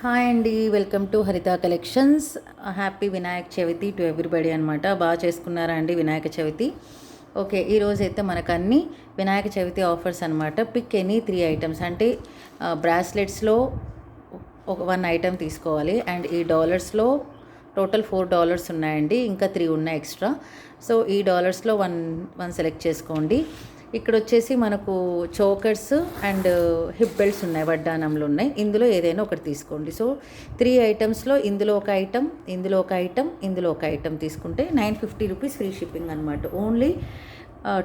Hi అండి, welcome to హరిత collections. Happy Vinayaka Chavithi to everybody అనమాట. బాగా చేసుకున్నారా అండి వినాయక చవితి? ఓకే, ఈరోజు అయితే మనకు అన్ని వినాయక చవితి ఆఫర్స్ అనమాట. పిక్ ఎనీ 3 ఐటమ్స్ అంటే బ్రాస్లెట్స్లో ఒక 1 ఐటమ్ తీసుకోవాలి. అండ్ ఈ డాలర్స్లో టోటల్ $4 ఉన్నాయండి, ఇంకా 3 ఉన్నాయి ఎక్స్ట్రా. సో ఈ డాలర్స్లో వన్ సెలెక్ట్ చేసుకోండి. ఇక్కడ వచ్చేసి మనకు చోకర్స్ అండ్ హిప్ బెల్ట్స్ ఉన్నాయి, వడ్డానంలో ఉన్నాయి. ఇందులో ఏదైనా ఒకటి తీసుకోండి. సో 3 ఐటమ్స్లో ఇందులో ఒక ఐటమ్, ఇందులో ఒక ఐటమ్, ఇందులో ఒక ఐటమ్ తీసుకుంటే $950 ఫ్రీ షిప్పింగ్ అనమాట. Only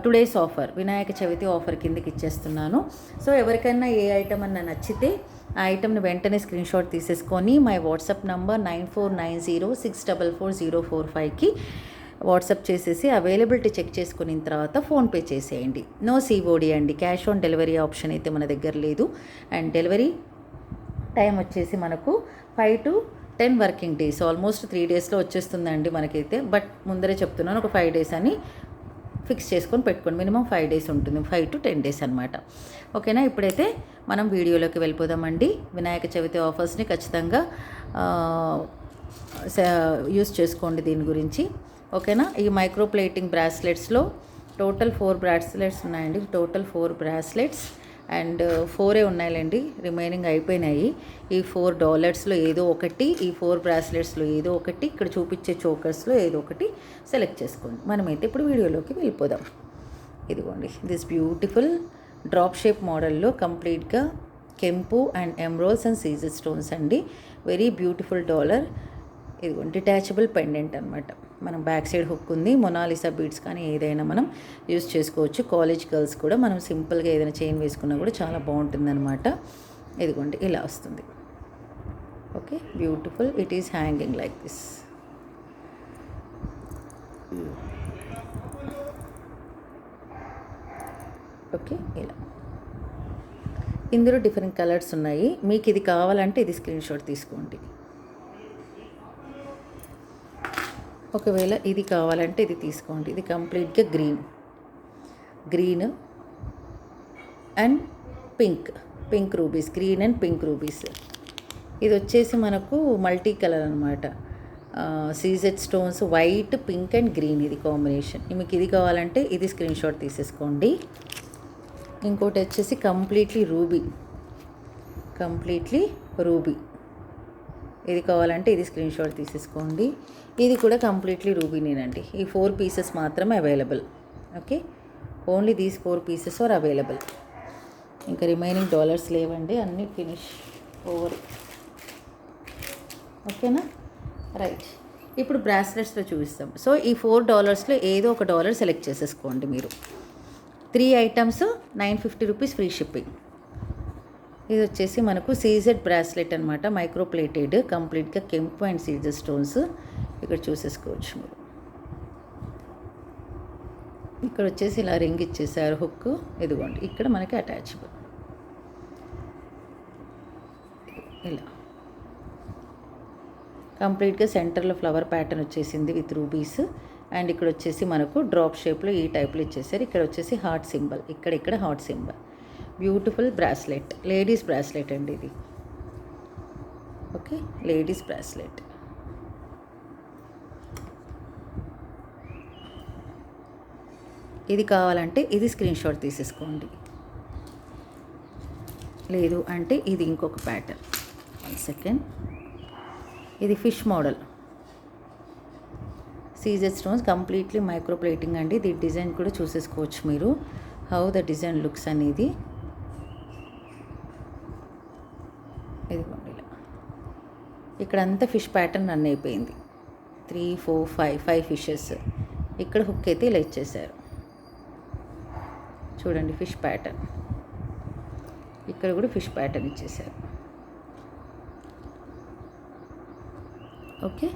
today's offer, Vinayaka Chavithi offer కిందకి ఇచ్చేస్తున్నాను. సో ఎవరికైనా ఏ ఐటమ్ అన్న నచ్చితే ఆ ఐటమ్ని వెంటనే స్క్రీన్ షాట్ తీసేసుకొని మై వాట్సాప్ నంబర్ 9490644045కి వాట్సాప్ చేసేసి అవైలబిలిటీ చెక్ చేసుకున్న తర్వాత ఫోన్పే చేసేయండి. నో సిఓడి అండి, క్యాష్ ఆన్ డెలివరీ ఆప్షన్ అయితే మన దగ్గర లేదు. అండ్ డెలివరీ టైం వచ్చేసి మనకు 5 to 10 వర్కింగ్ డేస్, ఆల్మోస్ట్ 3 డేస్లో వచ్చేస్తుందండి మనకైతే. బట్ ముందరే చెప్తున్నాను, ఒక 5 డేస్ అని ఫిక్స్ చేసుకొని పెట్టుకోండి. మినిమం 5 డేస్ ఉంటుంది, 5 to 10 డేస్ అనమాట. ఓకేనా? ఇప్పుడైతే మనం వీడియోలోకి వెళ్ళిపోదామండి. వినాయక చవితి ఆఫర్స్ని ఖచ్చితంగా యూస్ చేసుకోండి దీని గురించి. ఓకేనా? ఈ మైక్రో ప్లేటింగ్ బ్రాస్లెట్స్లో టోటల్ 4 బ్రాస్లెట్స్ ఉన్నాయండి. టోటల్ 4 బ్రాస్లెట్స్ అండ్ 4 ఉన్నాయిలేండి, రిమైనింగ్ అయిపోయినాయి. ఈ $4లో ఏదో ఒకటి, ఈ 4 బ్రాస్లెట్స్లో ఏదో ఒకటి, ఇక్కడ చూపించే చోకర్స్లో ఏదో ఒకటి సెలెక్ట్ చేసుకోండి. మనమైతే ఇప్పుడు వీడియోలోకి వెళ్ళిపోదాం. ఇదిగోండి, దిస్ బ్యూటిఫుల్ డ్రాప్ షేప్ మోడల్లో కంప్లీట్గా కెంపు and emeralds and CZ stones అండి. Very beautiful dollar. ఇదిగోండి, డిటాచబుల్ పెండెంట్ అనమాట. మనం బ్యాక్ సైడ్ హుక్ ఉంది. మొనాలిసా బీడ్స్ కానీ ఏదైనా మనం యూస్ చేసుకోవచ్చు. కాలేజ్ గర్ల్స్ కూడా మనం సింపుల్గా ఏదైనా చైన్ వేసుకున్నా కూడా చాలా బాగుంటుందన్నమాట. ఇదిగోండి, ఇలా వస్తుంది. Okay, beautiful. It is hanging like this. Okay, ఇలా ఇందులో డిఫరెంట్ కలర్స్ ఉన్నాయి. మీకు ఇది కావాలంటే ఇది స్క్రీన్ షాట్ తీసుకోండి. ఒకవేళ ఇది కావాలంటే ఇది తీసుకోండి. ఇది కంప్లీట్గా green and pink rubies, green and pink rubies. ఇది వచ్చేసి మనకు మల్టీ కలర్ అనమాట. CZ stones, white, pink and green, ఇది కాంబినేషన్. మీకు ఇది కావాలంటే ఇది స్క్రీన్ షాట్ తీసేసుకోండి. ఇంకోటి వచ్చేసి కంప్లీట్లీ రూబీ, ఇది కావాలంటే ఇది స్క్రీన్ షాట్ తీసేసుకోండి. ఇది కూడా కంప్లీట్లీ రూబీనేనండి. ఈ 4 పీసెస్ మాత్రమే available. Okay, only these 4 pieces are available. ఇంకా రిమైనింగ్ డాలర్స్ లేవండి, అన్నీ ఫినిష్ ఓవర్. ఓకేనా? రైట్, ఇప్పుడు బ్రాస్లెట్స్లో చూపిస్తాం. సో ఈ $4లో ఏదో ఒక డాలర్ సెలెక్ట్ చేసేసుకోండి మీరు. 3 ఐటమ్స్, $950 ఫ్రీ షిప్పింగ్. ఇది వచ్చేసి మనకు సీజెడ్ బ్రాస్లెట్ అనమాట, మైక్రో ప్లేటెడ్, కంప్లీట్గా కెంపు అండ్ సీజర్ స్టోన్స్. ఇక్కడ చూసేసుకోవచ్చు మీరు. ఇక్కడ వచ్చేసి ఇలా రింగ్ ఇచ్చేసారు, హుక్. ఇదిగోండి, ఇక్కడ మనకి అటాచబుల్ ఇలా కంప్లీట్గా సెంటర్లో ఫ్లవర్ ప్యాటర్న్ వచ్చేసింది విత్ రూబీస్. అండ్ ఇక్కడ వచ్చేసి మనకు డ్రాప్ షేప్లో ఈ టైప్లో ఇచ్చేసారు. ఇక్కడ వచ్చేసి హార్ట్ సింబల్, ఇక్కడ heart symbol. Beautiful bracelet, ladies bracelet అండి ఇది. Okay, ladies bracelet. ఇది కావాలంటే ఇది స్క్రీన్ షాట్ తీసేసుకోండి. లేదు అంటే ఇది ఇంకొక ప్యాటర్న్. 1 సెకండ్. ఇది ఫిష్ మోడల్, సీజర్ స్టోన్స్, కంప్లీట్లీ మైక్రో ప్లేటింగ్ అండి. ఇది డిజైన్ కూడా చూసేసుకోవచ్చు మీరు, హౌ ద డిజైన్ లుక్స్ అనేది. ఇదిగోండి, ఇలా ఇక్కడంతా ఫిష్ ప్యాటర్న్ రన్ అయిపోయింది. 3, 4, 5 ఫిషెస్. ఇక్కడ హుక్ అయితే ఇలా ఇచ్చేసారు చూడండి, ఫిష్ ప్యాటర్న్. ఇక్కడ కూడా ఫిష్ ప్యాటర్న్ ఇచ్చేసారు. ఓకే,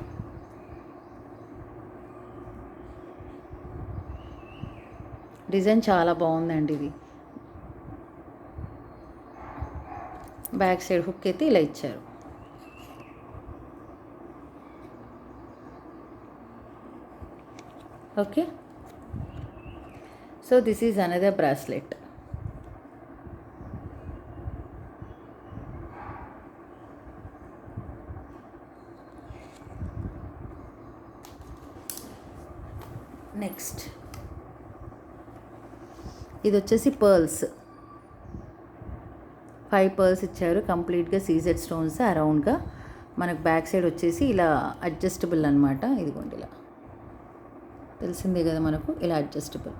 డిజైన్ చాలా బాగుందండి. ఇది బ్యాక్ సైడ్ హుక్ అయితే ఇలా ఇచ్చారు. Okay, so this is another bracelet. Next ఇది వచ్చేసి పర్ల్స్, 5 పర్ల్స్ ఇచ్చారు కంప్లీట్గా సీజెడ్ స్టోన్స్ అరౌండ్గా. మనకు బ్యాక్ సైడ్ వచ్చేసి ఇలా అడ్జస్టబుల్ అనమాట. ఇదిగోండి ఇలా తెలిసిందే కదా మనకు, ఇలా అడ్జస్టబుల్.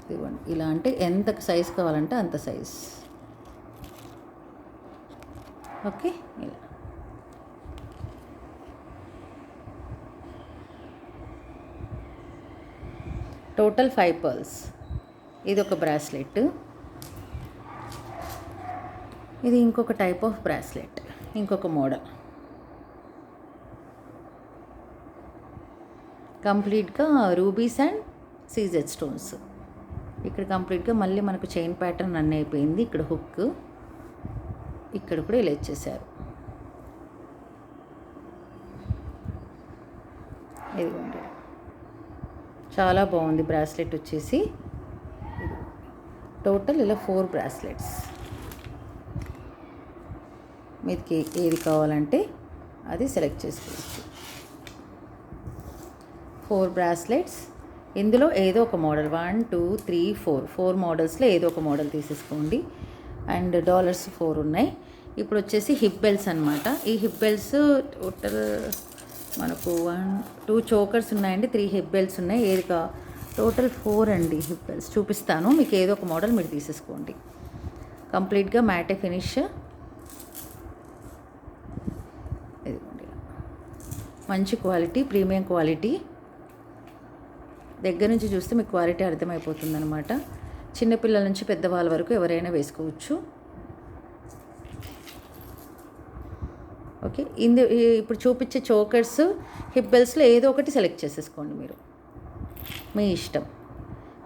ఇదిగోండి ఇలా, అంటే ఎంత సైజ్ కావాలంటే అంత సైజ్. ఓకే, ఇలా టోటల్ 5 పర్ల్స్. ఇది ఒక బ్రాస్లెట్, ఇది ఇంకొక టైప్ ఆఫ్ బ్రాస్లెట్, ఇంకొక మోడల్. కంప్లీట్గా రూబీస్ అండ్ సీజెడ్ స్టోన్స్. ఇక్కడ కంప్లీట్గా మళ్ళీ మనకు చైన్ ప్యాటర్న్ అన్నీ అయిపోయింది. ఇక్కడ హుక్, ఇక్కడ కూడా ఇలా ఇచ్చేసారు. ఇదిగోండి, చాలా బాగుంది బ్రాస్లెట్ వచ్చేసి. టోటల్ ఇలా 4 బ్రాస్లెట్స్. మీది ఏది కావాలంటే అది సెలెక్ట్ చేసుకోవచ్చు. 4 బ్రాస్లెట్స్. ఇందులో ఏదో ఒక మోడల్ 1 2 3 4 మోడల్స్లో ఏదో ఒక మోడల్ తీసేసుకోండి. అండ్ డాలర్స్ 4 ఉన్నాయి. ఇప్పుడు వచ్చేసి హిప్ బెల్ట్స్ అనమాట. ఈ హిప్ బెల్ట్స్ టోటల్ మనకు 1 2 చోకర్స్ ఉన్నాయండి, 3 హిప్ బెల్ట్స్ ఉన్నాయి. టోటల్ 4 అండి హిప్ బెల్ట్స్. చూపిస్తాను, మీకు ఏదో ఒక మోడల్ మీరు తీసేసుకోండి. కంప్లీట్గా మ్యాటే ఫినిష్. ఇదిగోండి, మంచి క్వాలిటీ, ప్రీమియం క్వాలిటీ. దగ్గర నుంచి చూస్తే మీకు క్వాలిటీ అర్థమైపోతుంది అనమాట. చిన్నపిల్లల నుంచి పెద్దవాళ్ళ వరకు ఎవరైనా వేసుకోవచ్చు. ఓకే, ఇప్పుడు చూపించే చోకర్స్ హిప్ బెల్ట్స్లో ఏదో ఒకటి సెలెక్ట్ చేసేసుకోండి మీరు, మీ ఇష్టం.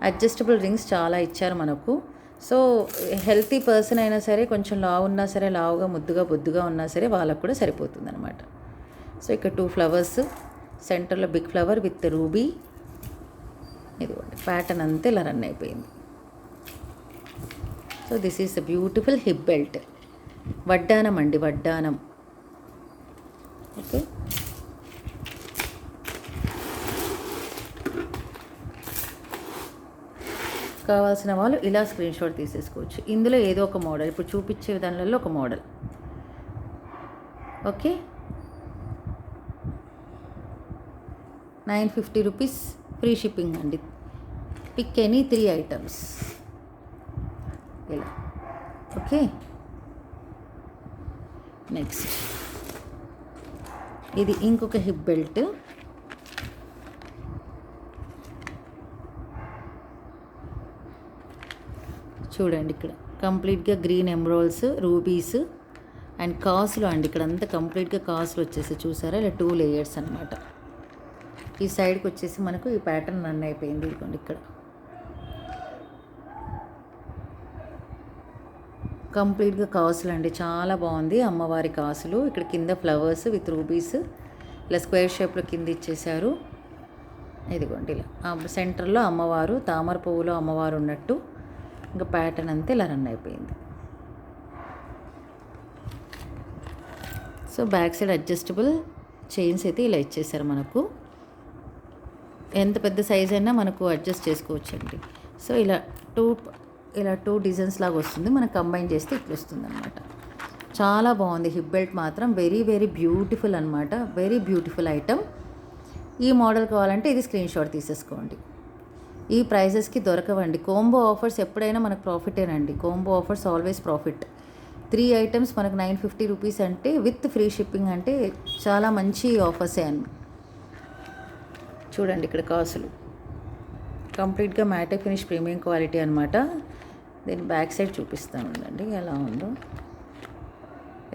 అడ్జస్టబుల్ రింగ్స్ చాలా ఇచ్చారు మనకు. సో హెల్తీ పర్సన్ అయినా సరే, కొంచెం లావు ఉన్నా సరే, లావుగా ముద్దుగా బొద్దుగా ఉన్నా సరే వాళ్ళకు కూడా సరిపోతుంది అనమాట. సో ఇక్కడ 2 ఫ్లవర్స్, సెంటర్లో బిగ్ ఫ్లవర్ విత్ రూబీ. ఇదిగోండి ప్యాటర్న్ అంతా ఇలా రన్ అయిపోయింది. So this is a beautiful hip belt. వడ్డానం అండి, వడ్డానం. ఓకే, కావాల్సిన వాళ్ళు ఇలా స్క్రీన్ షాట్ తీసేసుకోవచ్చు. ఇందులో ఏదో ఒక మోడల్, ఇప్పుడు చూపించే దానిలో ఒక model. Okay, 950 rupees free shipping అండి. పిక్ ఎనీ 3 ఐటమ్స్ ఇలా. ఓకే, నెక్స్ట్ ఇది ఇంకొక హిప్ బెల్ట్. చూడండి ఇక్కడ కంప్లీట్గా గ్రీన్ ఎమరాల్డ్స్, రూబీస్ అండ్ కాసులు అండి. ఇక్కడ అంతా కంప్లీట్గా కాసులు వచ్చేసి చూసారా, ఇలా 2 లేయర్స్ అనమాట. ఈ సైడ్కి వచ్చేసి మనకు ఈ ప్యాటర్న్ రన్ అయిపోయింది. ఇదిగోండి ఇక్కడ కంప్లీట్గా కాసులు అండి, చాలా బాగుంది. అమ్మవారి కాసులు. ఇక్కడ కింద ఫ్లవర్స్ విత్ రూబీస్ ఇలా స్క్వేర్ షేప్లో కింద ఇచ్చేసారు. ఇదిగోండి ఇలా సెంటర్లో అమ్మవారు, తామర పువ్వులో అమ్మవారు ఉన్నట్టు. ఇంకా ప్యాటర్న్ అంతా ఇలా రన్ అయిపోయింది. So back side adjustable chains అయితే ఇలా ఇచ్చేసారు మనకు. ఎంత పెద్ద సైజ్ అయినా మనకు అడ్జస్ట్ చేసుకోవచ్చండి. సో ఇలా టూ డిజైన్స్ లాగా వస్తుంది. మనం కంబైన్ చేస్తే ఇట్లా వస్తుంది అనమాట. చాలా బాగుంది హిప్ బెల్ట్ మాత్రం. వెరీ వెరీ బ్యూటిఫుల్ అనమాట. Very beautiful item. ఈ మోడల్ కావాలంటే ఇది స్క్రీన్ షాట్ తీసేసుకోండి. ఈ ప్రైజెస్కి దొరకవండి. కోంబో ఆఫర్స్ ఎప్పుడైనా మనకు ప్రాఫిటేనండి. Combo offers always profit. 3 items మనకు 950 రూపీస్ అంటే విత్ ఫ్రీ షిప్పింగ్ అంటే చాలా మంచి ఆఫర్సే అండి. చూడండి ఇక్కడ కాసులు కంప్లీట్గా మ్యాటే ఫినిష్ ప్రీమియం క్వాలిటీ అనమాట. దీని బ్యాక్ సైడ్ చూపిస్తాను ఉండండి ఎలా ఉందో.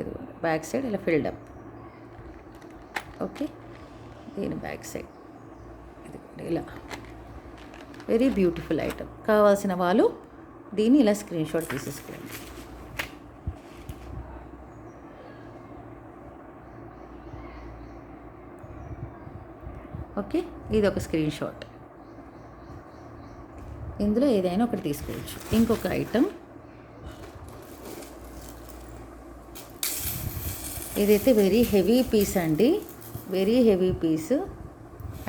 ఇది బ్యాక్ సైడ్ ఇలా ఫిల్డప్. ఓకే, దీని బ్యాక్ సైడ్ ఇది ఇలా వెరీ బ్యూటిఫుల్ ఐటమ్. కావాల్సిన వాళ్ళు దీన్ని ఇలా స్క్రీన్ షాట్ తీసేసుకోండి. ఓకే, ఇది ఒక స్క్రీన్ షాట్. ఇందులో ఏదైనా ఒకటి తీసుకోవచ్చు. ఇంకొక ఐటమ్ ఇదైతే వెరీ హెవీ పీస్ అండి. Very heavy piece.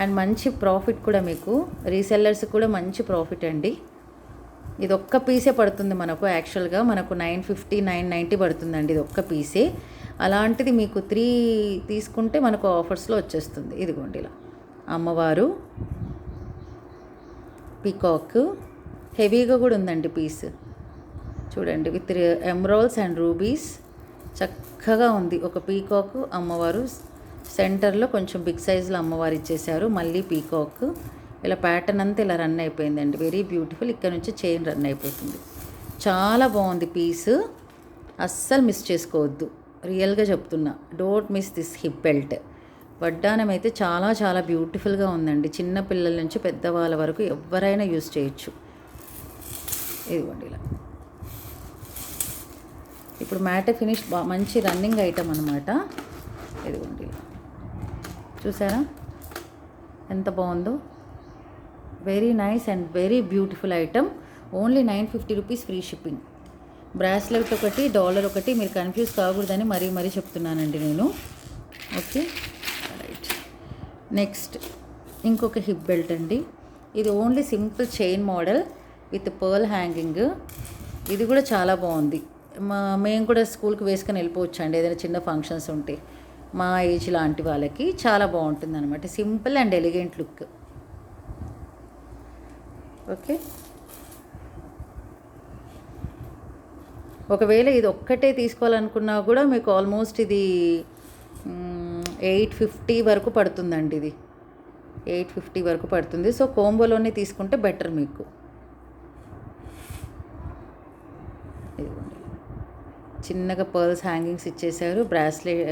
అండ్ మంచి ప్రాఫిట్ కూడా మీకు, రీసెల్లర్స్ కూడా మంచి ప్రాఫిట్ అండి. ఇది ఒక్క పీసే పడుతుంది మనకు, యాక్చువల్గా మనకు 950 990 పడుతుందండి ఇది ఒక్క పీసే. అలాంటిది మీకు 3 తీసుకుంటే మనకు ఆఫర్స్లో వచ్చేస్తుంది. ఇదిగోండి ఇలా అమ్మవారు, పీకాక్, హెవీగా కూడా ఉందండి పీస్ చూడండి, విత్ ఎమరాల్డ్స్ అండ్ రూబీస్ చక్కగా ఉంది. ఒక పీకాక్ అమ్మవారు, సెంటర్లో కొంచెం బిగ్ సైజులో అమ్మవారు ఇచ్చేసారు, మళ్ళీ పీకాక్. ఇలా ప్యాటర్న్ అంతా ఇలా రన్ అయిపోయిందండి, వెరీ బ్యూటిఫుల్. ఇక్కడ నుంచి చైన్ రన్ అయిపోతుంది, చాలా బాగుంది పీస్, అస్సలు మిస్ చేసుకోవద్దు, రియల్గా చెప్తున్నా. Don't miss this hip belt. వడ్డానం అయితే చాలా చాలా బ్యూటిఫుల్గా ఉందండి, చిన్న పిల్లల నుంచి పెద్దవాళ్ళ వరకు ఎవరైనా యూజ్ చేయొచ్చు. ఇదిగోండి ఇలా. ఇప్పుడు మ్యాట్ ఫినిష్ మంచి రన్నింగ్ ఐటమ్ అనమాట. ఇదిగోండి ఇలా చూసారా ఎంత బాగుందో, very nice and very beautiful item. Only 950 rupees free shipping. Bracelet ఒకటి, డాలర్ ఒకటి, మీరు కన్ఫ్యూజ్ కాకూడదని మరీ చెప్తున్నానండి నేను. Okay right. నెక్స్ట్ ఇంకొక హిప్ బెల్ట్ అండి. ఇది only simple chain model with pearl hanging. ఇది కూడా చాలా బాగుంది. మేము కూడా స్కూల్కి వేసుకొని వెళ్ళిపోవచ్చు అండి, ఏదైనా చిన్న ఫంక్షన్స్ ఉంటే. మా ఏజ్ లాంటి వాళ్ళకి చాలా బాగుంటుంది అనమాట, simple and elegant look. Okay, ఒకవేళ ఇది ఒక్కటే తీసుకోవాలనుకున్నా కూడా మీకు ఆల్మోస్ట్ ఇది 850 వరకు పడుతుందండి. ఇది 850 వరకు పడుతుంది. సో కోంబోలోనే తీసుకుంటే బెటర్ మీకు. ఇదిగోండి చిన్నగా పర్ల్స్ హ్యాంగింగ్స్ ఇచ్చేసారు, బ్రాస్లెట్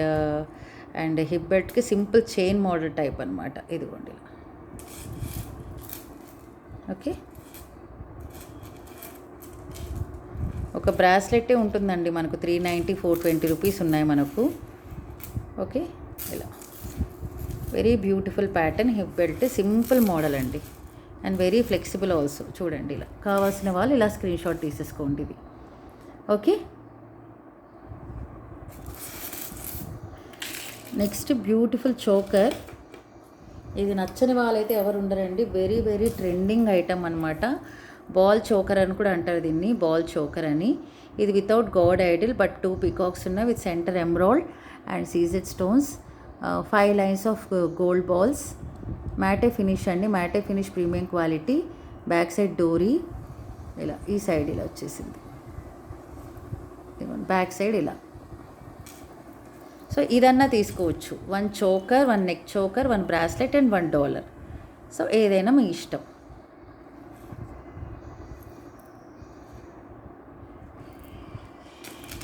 అండ్ హిప్ బెల్ట్కి సింపుల్ చైన్ మోడల్ టైప్ అనమాట. ఇదిగోండి ఓకే, ఒక బ్రాస్లెట్టే ఉంటుందండి మనకు 390 420 రూపీస్ ఉన్నాయి మనకు. ఓకే ఇలా very beautiful pattern hip belt, simple model అండి అండ్ వెరీ ఫ్లెక్సిబుల్ ఆల్సో. చూడండి ఇలా కావాల్సిన వాళ్ళు ఇలా స్క్రీన్ షాట్ తీసేసుకోండి ఇది. Okay, next beautiful choker. ఇది నచ్చని వాళ్ళైతే ఎవరు ఉండరండి, వెరీ వెరీ ట్రెండింగ్ ఐటమ్ అనమాట. బాల్ చోకర్ అని కూడా అంటారు దీన్ని, బాల్ చోకర్ అని. ఇది without god idol but 2 peacocks ఉన్నాయి with centre emerald and CZ stones, 5 lines of gold balls, matte finish అండి, మ్యాటే finish premium quality. Back side డోరీ ఇలా, ఈ సైడ్ ఇలా వచ్చేసింది, బ్యాక్ సైడ్ ఇలా. సో ఇదన్నా తీసుకోవచ్చు, 1 choker, 1 neck choker, 1 bracelet and 1 dollar. So ఏదైనా మీ ఇష్టం.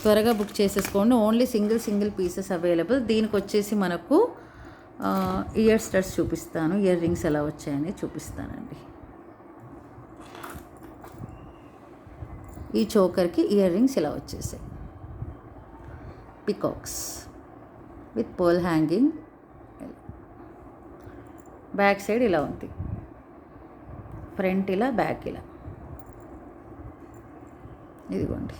త్వరగా బుక్ చేసేసుకోండి, ఓన్లీ సింగిల్ పీసెస్ అవైలబుల్. దీనికి వచ్చేసి మనకు ఇయర్ స్టడ్స్ చూపిస్తాను, ఇయర్ రింగ్స్ ఎలా వచ్చాయని చూపిస్తానండి. ఈ చోకర్కి ఇయర్ రింగ్స్ ఇలా వచ్చేసాయి, peacocks with pearl hanging. Back side ఇలా ఉంది, ఫ్రంట్ ఇలా, బ్యాక్ ఇలా. ఇదిగోండి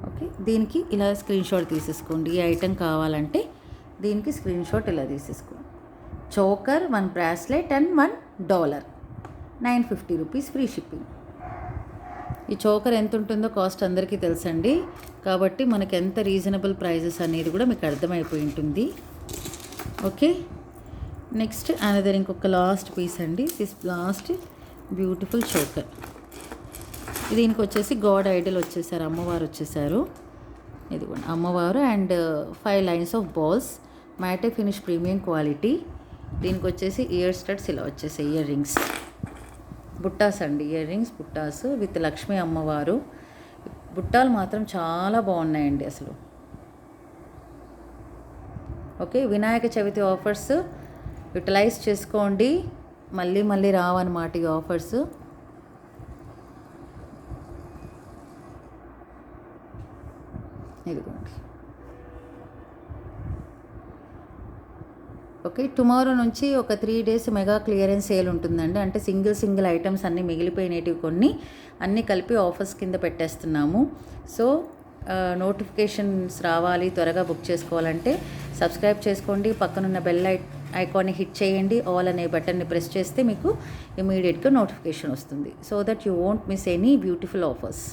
ఓకే, దీనికి ఇలా స్క్రీన్ షాట్ తీసేసుకోండి. ఈ ఐటెం కావాలంటే దీనికి స్క్రీన్ షాట్ ఇలా తీసేసుకోండి. Choker, 1 bracelet and 1 dollar, 950 rupees free shipping. ఈ చోకర్ ఎంత ఉంటుందో కాస్ట్ అందరికీ తెలుసండి, కాబట్టి మనకి ఎంత రీజనబుల్ ప్రైజెస్ అనేది కూడా మీకు అర్థమైపోయి ఉంటుంది. ఓకే, నెక్స్ట్ అనదర్ ఇంకొక లాస్ట్ పీస్ అండి. This last beautiful choker. దీనికి వచ్చేసి గాడ్ ఐడల్ వచ్చేసారు, అమ్మవారు వచ్చేసారు. ఇదిగోండి అమ్మవారు and 5 lines of balls, matte finish premium quality. దీనికి వచ్చేసి ఇయర్ స్టడ్స్ ఇలా వచ్చేసాయి, ఇయర్ రింగ్స్, బుట్టాస్ అండి, ఇయర్ రింగ్స్ బుట్టాస్ విత్ లక్ష్మీ అమ్మవారు. బుట్టాలు మాత్రం చాలా బాగున్నాయండి అసలు. Okay, Vinayaka Chavithi offers utilise చేసుకోండి, మళ్ళీ రావన్నమాట ఈ ఆఫర్స్. ఇదిగోండి ఓకే, టుమారో నుంచి ఒక 3 డేస్ మెగా క్లియరెన్స్ సేల్ ఉంటుందండి. అంటే సింగిల్ ఐటమ్స్ అన్నీ మిగిలిపోయినవి కొన్ని అన్నీ కలిపి ఆఫర్స్ కింద పెట్టేస్తున్నాము. సో నోటిఫికేషన్స్ రావాలి, త్వరగా బుక్ చేసుకోవాలంటే సబ్స్క్రైబ్ చేసుకోండి, పక్కనున్న బెల్ ఐకాన్ని హిట్ చేయండి. ఆల్ అనే బటన్ని ప్రెస్ చేస్తే మీకు ఇమీడియట్గా నోటిఫికేషన్ వస్తుంది. So that you won't miss any beautiful offers.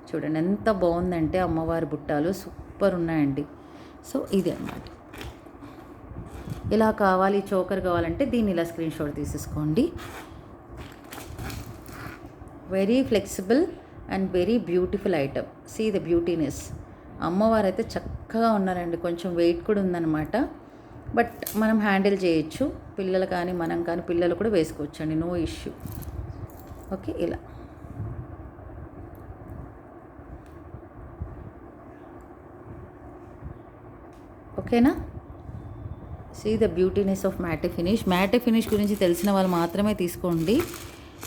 చూడండి ఎంత బాగుందంటే అమ్మవారి బుట్టాలు సూపర్ ఉన్నాయండి. సో ఇది అన్నమాట. ఇలా కావాలి, చోకర్ కావాలంటే దీన్ని ఇలా స్క్రీన్ షాట్ తీసేసుకోండి. Very flexible and very beautiful item. See the beautiness. అమ్మవారు అయితే చక్కగా ఉన్నారండి. కొంచెం వెయిట్ కూడా ఉందన్నమాట, బట్ మనం హ్యాండిల్ చేయొచ్చు. పిల్లలు కానీ మనం కానీ పిల్లలు కూడా వేసుకోవచ్చండి, నో ఇష్యూ. ఓకే, ఇలా ఓకేనా. See the beautyness of matte finish. Matte finish గురించి తెలిసిన వాళ్ళు మాత్రమే తీసుకోండి,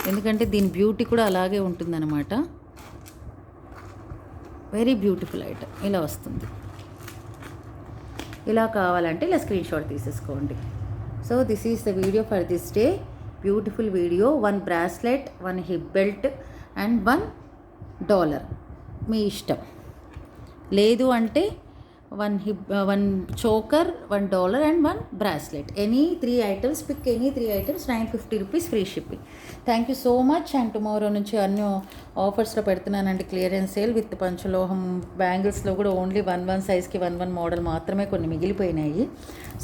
ఎందుకంటే దీని బ్యూటీ కూడా అలాగే ఉంటుందన్నమాట. Very beautiful item. ఇలా వస్తుంది. ఇలా కావాలంటే ఇలా స్క్రీన్ షాట్ తీసేసుకోండి. So this is the video for this day. Beautiful video. 1 bracelet, 1 hip belt and $1. మీ ఇష్టం. లేదు అంటే 1 choker, $1 and 1 bracelet. Any 3 items, pick any 3 items, ₹950 free shipping. Thank you so much. And tomorrow నుంచి అన్ని ఆఫర్స్లో పెడుతున్నానండి. Clearance sale with పంచలోహం బ్యాంగిల్స్లో కూడా ఓన్లీ 1 సైజ్కి 1 మోడల్ మాత్రమే కొన్ని మిగిలిపోయినాయి.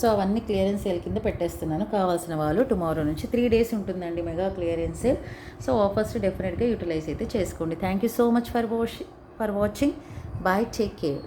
సో అవన్నీ క్లియరెన్స్ సేల్ కింద పెట్టేస్తున్నాను. కావాల్సిన వాళ్ళు టుమారో నుంచి 3 days ఉంటుందండి mega clearance sale. So offers డెఫినెట్గా యూటిలైజ్ అయితే చేసుకోండి. Thank you so much for watching. Bye, take care.